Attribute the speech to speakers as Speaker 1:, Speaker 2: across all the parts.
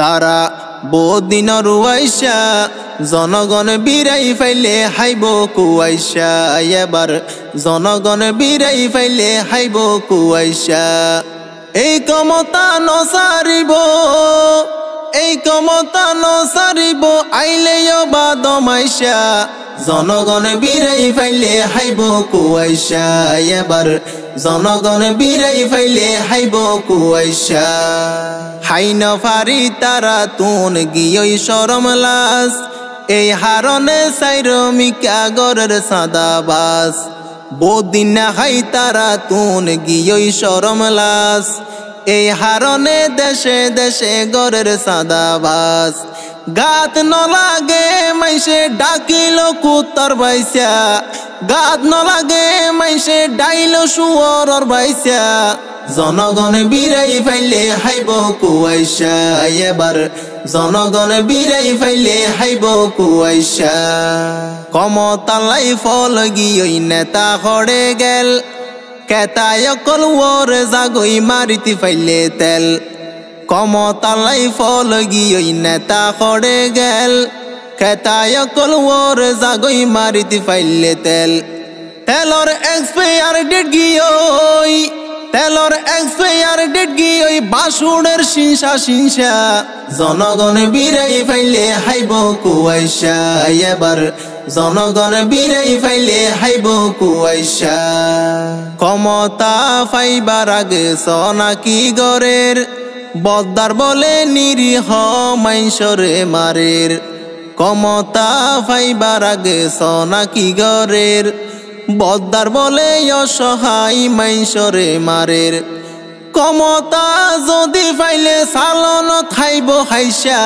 Speaker 1: তারা বহুদিন রুয়াইশা জনগণ বিরাই ফাইলে হাইব কুয়াইশা এবার জনগণ বিরাই ফাইলে হাইব কুয়াইশা এই ক্ষমতা নসারিব এই ক্ষমতা নসারিব আইলেও বা দমাইশা জনগণ বিরাই ফাইলে হাইব কুয়াইশা এবার জনগণ বিরাই ফাইলে হাইব কুয়াইশা হাইন ফারি তারা তুন গিয়ই শরম লাস এই হারনে সাইরমিকা গরের সাদাবাস বহুদিন না হাই তারা তুন গিয়ই শরম লাস এই হারনে দেশে দেশে গরের সাদাবাস গাত নলাগে মাইসে ডাকিল কুত্তর বাইসা গাত নলাগে মাইসে ডাইল শুয়রর বাইসা জনগণ বিরাই ফাইলে হাইব কুয়াইশা এবার জনগণ বিরাই ফাইলে হাইব কুয়াইশা কমতালাই ফল গিয়ই নেতা হড়ে গেল কেতায়কল ওর জাগই মারিতি ফাইলে তেল কমতালাই ফল গিয়ই নেতা হড়ে গেল কেতায়কল ওর জাগই মারিতি ফাইলে তেল তেলর এক্সপায়ার ডেট গিয়ই তেলর এক্সপায়ার ডেট গিয়ই বাসুড়ের শিনসা শিনসা জনগণ বিরাই ফাইলে হাইব কুয়াইশা এবার জনগণ বিরাই ফাইলে হাইব কুয়াইশা ক্ষমতা ফাইবার আগে সনাকি গরের বদ্দার বলে নিরীহ মাইসরে মারের ক্ষমতা ফাইবার আগে সনাকি গরের বদ্দার বলে অসহায় মাইসরে মারের ক্ষমতা যদি ফাইলে সালন থাইব হাইসা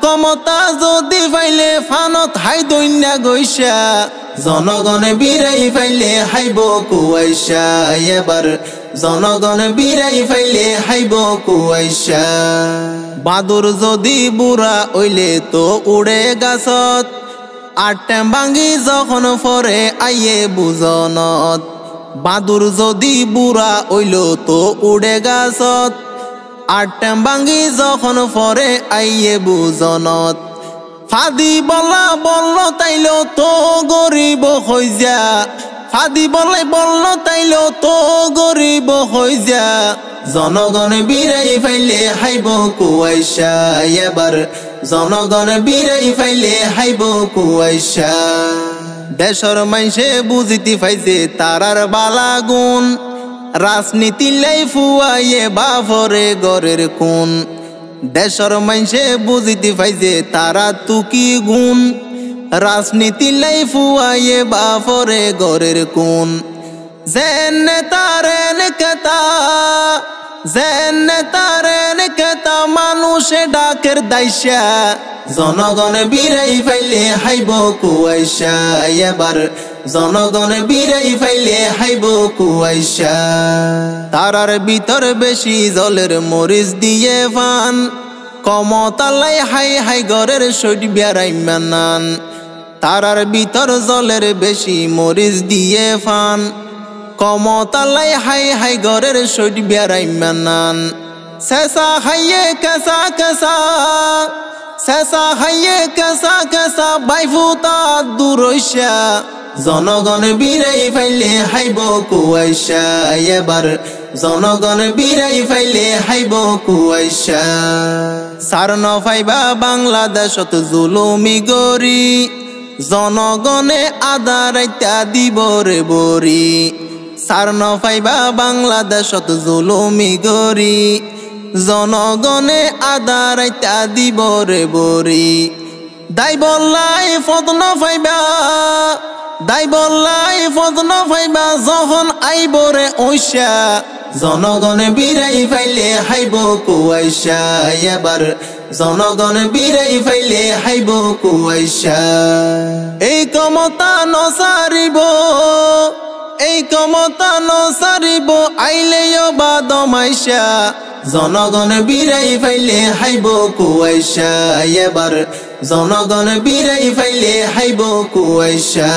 Speaker 1: ক্ষমতা যদি ফাইলে ফানত হাই দৈন্যা গৈসা জনগণ বিরাই ফাইলে হাইব কুয়াইশা এবার জনগণ বিরাই ফাইলে হাইব কুয়াইশা বাদুর যদি বুড়া ওইলে তো উড়ে গাছত আটটাম ভাঙ্গি যখন ফরে আইয়ে বুজনত বাদুর যদি বুড়া ওইল তো উড়ে গাছত আটটাম ভাঙ্গি যখন ফরে আইয়ে বুজনত ফাদি বলা বলল তাইল তো গরিব হই যা ফাদি বলে বলল তাইল তো গরিব হই যা জনগণ বিরাই ফাইলে হাইব কুয়াইশা এবার জনগণ বিরাই ফাইলে হাইব কুয়াইশা দেশর মাইসে বুঝিতি ফাইছে তারার বালা গুণ রাজনীতি লাই ফুয়াইয়ে বাফরে গরের কোন দেশর মাইসে বুঝিতি ফাইছে তারা তুকি গুণ রাজনীতি লাই ফুয়াইয়ে বাফরে গরের কোন যেন নেতারেন কেতা যেন নেতারেন কেতা মানুষে ডাকের দাইসা জনগণ বিরাই ফাইলে হাইব কুয়াইশা এবার জনগণ বিরাই ফাইলে হাইব কুয়াইশা তারার ভিতর বেশি জলের মরিচ দিয়ে ফান কমতালাই হাই হাই গরের সইট বেড়াই মানান তারার ভিতর জলের বেশি মরিচ দিয়ে ফান কমতালাই হাই হাই গরের সইট বেড়াই মানান শেষা খাইয়ে কেসা কেসা শেষা খাইয়ে কেসা কেসা বাইফুতা দূরইশা জনগণ বিরাই ফাইলে হাইব কুয়াইশা এবার জনগণ বিরাই ফাইলে হাইব কুয়াইশা সারন ফাইবা বাংলাদেশত জুলুমি গরি জনগণে আদারাইতা দিব রে বরি সারন ফাইবা বাংলাদেশত জুলুমি গরি জনগণে আদারাইতা দিব রে বরি দাই বললাই ফদন ফাইবা দাই বললাই ফদন ফাইবা যখন আইবরে ওইসা জনগণ বিরাই ফাইলে হাইব কুয়াইশা এবার জনগণ বিরাই ফাইলে হাইব কুয়াইশা এই ক্ষমতা নসারিব এই ক্ষমতা নসারিব আইলেও বা দমাইশা জনগণ বিরাই ফাইলে হাইব কুয়াইশা এবার জনগণ বিরাই ফাইলে হাইব কুয়াইশা।